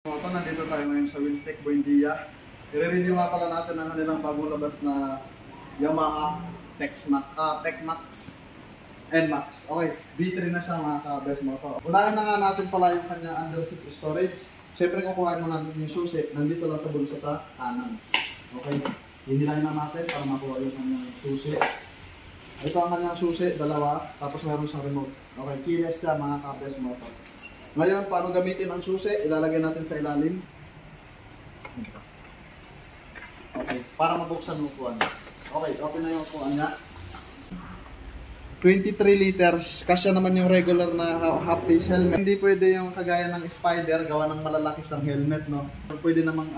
Ito, nandito tayo ngayon sa Wiltec Buendia. I-review nga pala natin ang kanilang bagong labas na Yamaha Techmax NMAX. Okay, B3 na siya mga ka-best moto. Unahin na nga natin pala yung kanya under-seat storage. Siyempre kukuhain mo natin yung susi. Nandito lang sa bulsa sa kanan. Okay, hinilahin na natin para makuha yung kanyang susi. Ito ang kanyang susi, dalawa. Tapos meron siyang remote. Okay, keyless siya mga ka-best moto. Ngayon, paano gamitin ang susi? Ilalagay natin sa ilalim. Okay, para mabuksan yung upuan. Okay, open na yung upuan niya. 23 liters. Kasya naman yung regular na half-face helmet. Hindi pwede yung kagaya ng Spider, gawa ng malalaki sang helmet, no? Pwede namang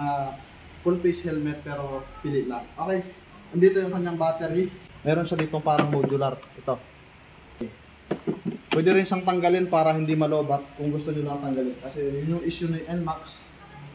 full-face helmet pero pili lang. Okay, andito yung kanyang battery. Meron siya dito parang modular. Ito. Pwede rin siyang tanggalin para hindi malobat kung gusto nyo lang tanggalin. Kasi yun yung issue ni NMAX.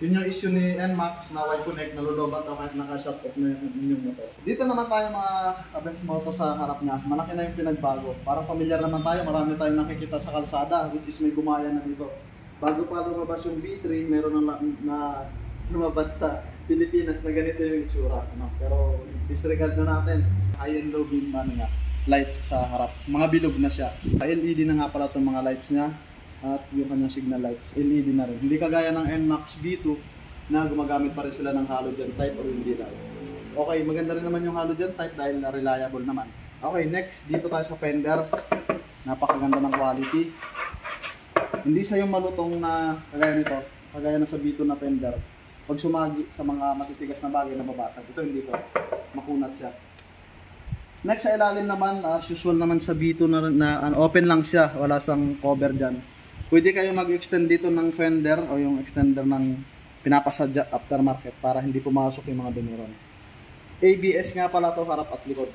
Yun yung issue ni NMAX na Y-Connect, nalolobat o kahit naka-shut off na yung motor. Dito naman tayo mga ka-best moto sa harap niya. Malaki na yung pinagbago. Parang familiar naman tayo, marami tayong nakikita sa kalsada, which is may gumaya na dito. Bago pa lumabas yung B3, meron na lumabas sa Pilipinas na ganito yung itsura. Pero disregard na natin. High and low beam niya. Light sa harap. Mga bilog na siya. LED na nga pala itong mga lights niya. At yung kanyang signal lights, LED na rin. Hindi kagaya ng NMAX B2 na gumagamit pa rin sila ng halogen type or hindi lang. Okay, maganda rin naman yung halogen type dahil reliable naman. Okay, next, dito tayo sa fender. Napakaganda ng quality. Hindi siya yung malutong na kagaya nito. Kagaya na sa B2 na fender. Pag sumagi sa mga matitigas na bagay na babasag. Ito hindi to. Makunat siya. Next sa ilalim naman, as usual naman sa B2 na open lang siya, wala sang cover dyan. Pwede kayo mag-extend dito ng fender o yung extender ng pinapasadya aftermarket para hindi pumasok yung mga dumi-ron. ABS nga pala to, harap at likod.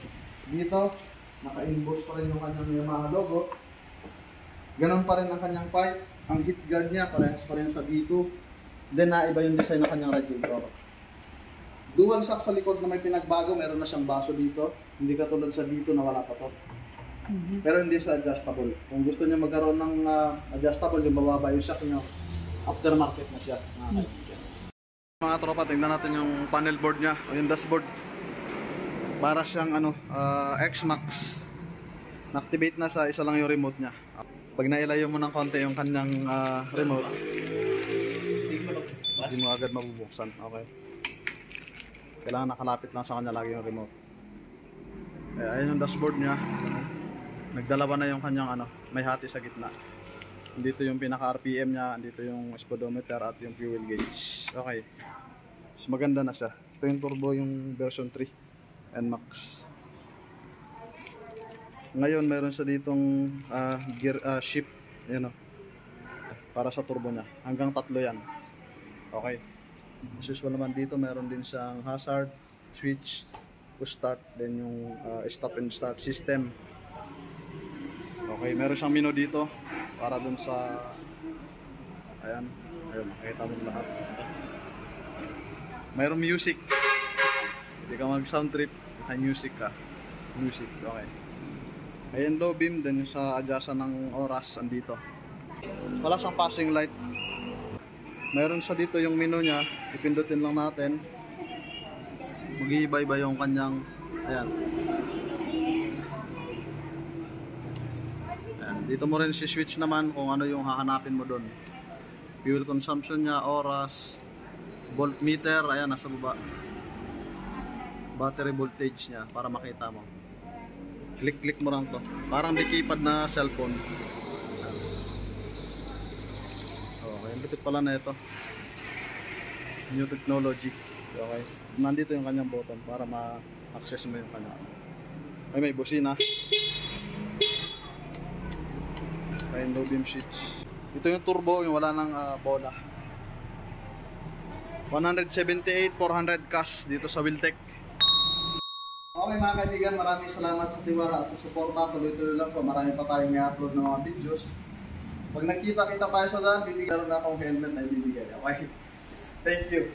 Dito, naka-inbox pa rin yung kanyang Yamaha logo. Ganon pa rin ang kanyang pipe. Ang heat guard niya, parehas pa rin sa B2. Then naiba yung design ng kanyang radiator. Dual shock sa likod na may pinagbago, meron na siyang baso dito. Hindi katulad sa dito na wala pa to. Pero hindi siya adjustable. Kung gusto niya magkaroon ng adjustable, yung bababa yung shock niyo, aftermarket na siya. Mga tropa, tingnan natin yung panel board niya o yung dashboard. Para siyang X-Max. Na-activate na sa isa lang yung remote niya. Pag nailayo mo ng konti yung kanyang remote, hindi mo agad mabubuksan. Okay. Kailangan nakalapit lang sa kanya lagi yung remote. Ayan yung dashboard niya. Nagdalawa na yung kanyang may hati sa gitna. Dito yung pinaka RPM niya, dito yung speedometer at yung fuel gauge. Okay. So maganda na siya. Ito yung turbo yung version 3 NMAX. Ngayon meron siya ditong gear shift, ayan para sa turbo niya. Hanggang 3 yan. Okay. As usual naman dito, meron din siyang hazard, switch, push start, then yung stop and start system. Okay, meron siyang menu dito para dun sa ayun, makikita mo lahat. Mayroong music. Hindi ka mag sound trip, may music ka. Music, okay. Ayan low beam, then sa adjustan ng oras andito. Wala siyang passing light. Meron siya dito yung menu niya, ipindutin lang natin. Mag-iiba-iba yung kanyang, ayan. Ayan. Dito mo rin si switch naman kung ano yung hahanapin mo doon. Fuel consumption niya, oras, voltmeter, ayan nasa baba. Battery voltage niya para makita mo. Click-click mo lang to. Parang di keypad na cellphone. Lupit pala na ito. New technology. Okay. Nandito yung kanyang button para ma-access mo yung kanya. Ay, may busina. Ay, low beam switch. Ito yung turbo, yung wala ng bola. 178, 400 cash dito sa Wiltec. Okay mga kaibigan, maraming salamat sa tiwala at sa suporta. Tuloy-tuloy lang po. Marami pa tayong i-upload ng mga videos. Pag nakita-kita tayo sa daan, bibigyan na akong helmet na ibibigay. Okay? Thank you.